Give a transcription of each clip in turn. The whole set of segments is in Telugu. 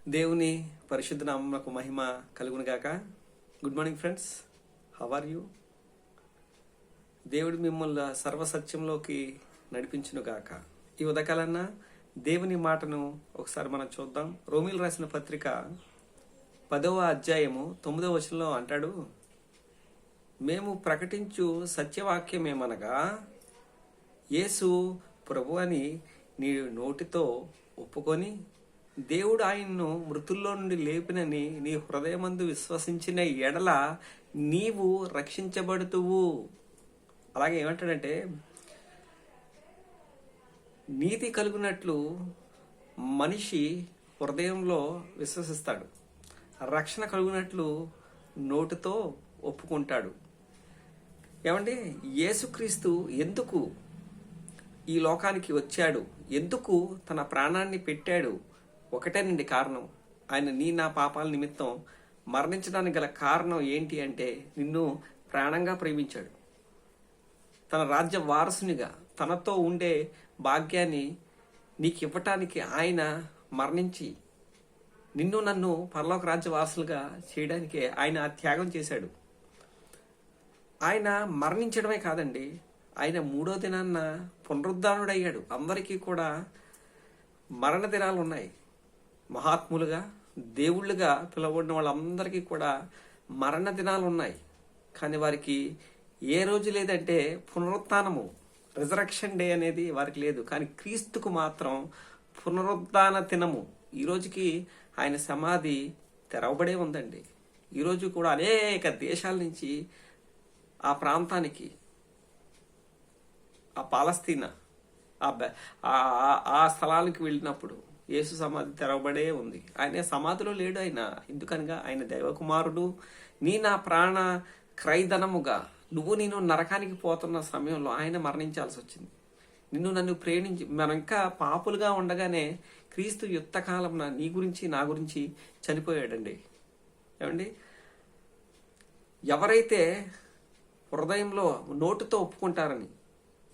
దేవుని పరిశుద్ధ నామమునకు మహిమ కలుగును గాక. Good morning friends, how are you? దేవుడు మిమ్మల్ని సర్వసత్యంలోకి నడిపించును గాక. ఈ ఉదయకాలన్నా దేవుని మాటను ఒకసారి మనం చూద్దాం. రోమీలు రాసిన పత్రిక 10వ అధ్యాయము 9వ వచనంలో అంటాడు, మేము ప్రకటించు సత్యవాక్యమేమనగా యేసు ప్రభు అని నీ నోటితో ఒప్పుకొని దేవుడు ఆయన్ను మృతుల్లో నుండి లేపినని నీ హృదయమందు విశ్వసించిన ఎడల నీవు రక్షించబడుతువు. అలాగే ఏమంటాడంటే, నీతి కలుగునట్లు మనిషి హృదయంలో విశ్వసిస్తాడు, రక్షణ కలుగునట్లు నోటితో ఒప్పుకుంటాడు. ఏమంటే యేసుక్రీస్తు ఎందుకు ఈ లోకానికి వచ్చాడు, ఎందుకు తన ప్రాణాన్ని పెట్టాడు? ఒకటేనండి కారణం. ఆయన నా పాపాల నిమిత్తం మరణించడానికి గల కారణం ఏంటి అంటే, నిన్ను ప్రాణంగా ప్రేమించాడు. తన రాజ్య వారసునిగా తనతో ఉండే భాగ్యాన్ని నీకు ఇవ్వటానికి ఆయన మరణించి నిన్ను నన్ను పరలోక రాజ్య వారసులుగా చేయడానికే ఆయన త్యాగం చేశాడు. ఆయన మరణించడమే కాదండి, ఆయన 3వ దినాన్న పునరుద్ధానుడయ్యాడు. అందరికీ కూడా మరణ దినాలు ఉన్నాయి. మహాత్ములుగా దేవుళ్ళుగా పిలువబడిన వాళ్ళందరికీ కూడా మరణ దినాలు ఉన్నాయి. కానీ వారికి ఏ రోజు లేదంటే పునరుత్థానము, రిజరక్షన్ డే అనేది వారికి లేదు. కానీ క్రీస్తుకు మాత్రం పునరుద్ధాన దినము. ఈ రోజుకి ఆయన సమాధి తెరవబడే ఉందండి. ఈరోజు కూడా అనేక దేశాల నుంచి ఆ ప్రాంతానికి, ఆ పాలస్తీనా, ఆ స్థలానికి వెళ్ళినప్పుడు యేసు సమాధి తెరవబడే ఉంది. ఆయన సమాధిలో లేడు. ఆయన ఎందుకనగా ఆయన దైవకుమారుడు. నా ప్రాణ క్రయధనముగా నువ్వు నేను నరకానికి పోతున్న సమయంలో ఆయన మరణించాల్సి వచ్చింది. నిన్ను నన్ను ప్రేమించి మనం ఇంకా పాపులుగా ఉండగానే క్రీస్తు యుక్తకాలంన నీ గురించి నా గురించి చనిపోయాడండి. ఏమండి, ఎవరైతే హృదయంలో నోటితో ఒప్పుకుంటారని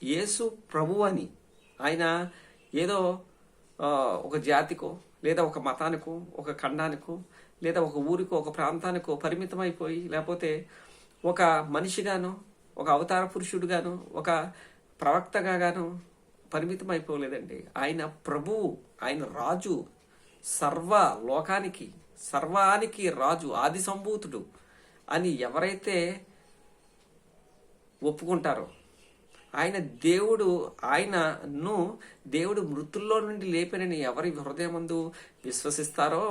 యేసు ప్రభు అని, ఆయన ఏదో ఒక జాతికో లేదా ఒక మతానికో ఒక ఖండానికో లేదా ఒక ఊరికో ఒక ప్రాంతానికో పరిమితమైపోయి, లేకపోతే ఒక మనిషిగానో ఒక అవతార పురుషుడుగానో ఒక ప్రవక్తగానో పరిమితం అయిపోలేదండి. ఆయన ప్రభువు, ఆయన రాజు, సర్వానికి రాజు, ఆది సంభూతుడు అని ఎవరైతే ఒప్పుకుంటారో, ఆయనను దేవుడు మృతుల్లో నుండి లేపినని ఎవరి హృదయమందు విశ్వసిస్తారో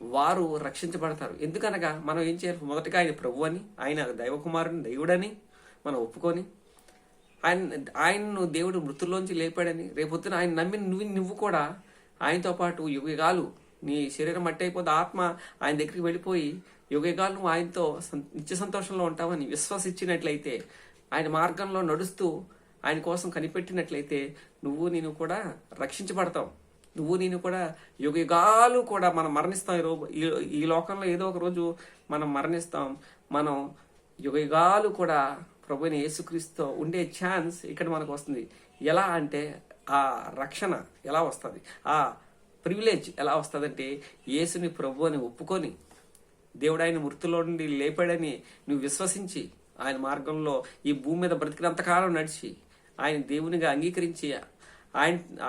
వారు రక్షించబడతారు. ఎందుకనగా మనం ఏం చేయాలి? మొదటగా ఆయన ప్రభు అని, ఆయన దైవకుమారుని దేవుడని మనం ఒప్పుకొని, ఆయన్ను దేవుడు మృతుల్లోంచి లేపాడని, రేపొద్దున ఆయన నమ్మి నువ్వు కూడా ఆయనతో పాటు యుగగాలు, నీ శరీరం మట్టి అయిపోతే ఆత్మ ఆయన దగ్గరికి వెళ్ళిపోయి యుగగాలు నువ్వు ఆయనతో నిత్య సంతోషంలో ఉంటావని విశ్వసించినట్లయితే, ఆయన మార్గంలో నడుస్తూ ఆయన కోసం కనిపెట్టినట్లయితే నువ్వు నేను కూడా రక్షించబడతాం. నువ్వు నేను కూడా యుగాలు కూడా మనం మరణిస్తాం. ఈ లోకంలో ఏదో ఒక రోజు మనం మరణిస్తాం. మనం యుగాలు కూడా ప్రభువైన యేసుక్రీస్తుతో ఉండే ఛాన్స్ ఇక్కడ మనకు వస్తుంది. ఎలా అంటే, ఆ రక్షణ ఎలా వస్తుంది, ఆ ప్రివిలేజ్ ఎలా వస్తుంది అంటే, యేసుని ప్రభు అని ఒప్పుకొని దేవుడు ఆయన మృతుల్లో నుండి లేపాడని నువ్వు విశ్వసించి ఆయన మార్గంలో ఈ భూమి మీద బ్రతికినంతకాలం నడిచి ఆయన దేవునిగా అంగీకరించి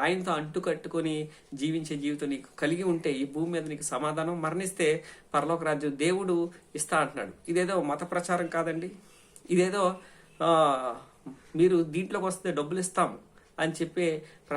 ఆయనతో అంటుకట్టుకొని జీవించే జీవితం నీకు కలిగి ఉంటే ఈ భూమి మీద నీకు సమాధానం, మరణిస్తే పరలోక రాజ్యం దేవుడు ఇస్తా అంటున్నాడు. ఇదేదో మత ప్రచారం కాదండి. ఇదేదో మీరు దీంట్లోకి వస్తే డబ్బులు ఇస్తాము అని చెప్పే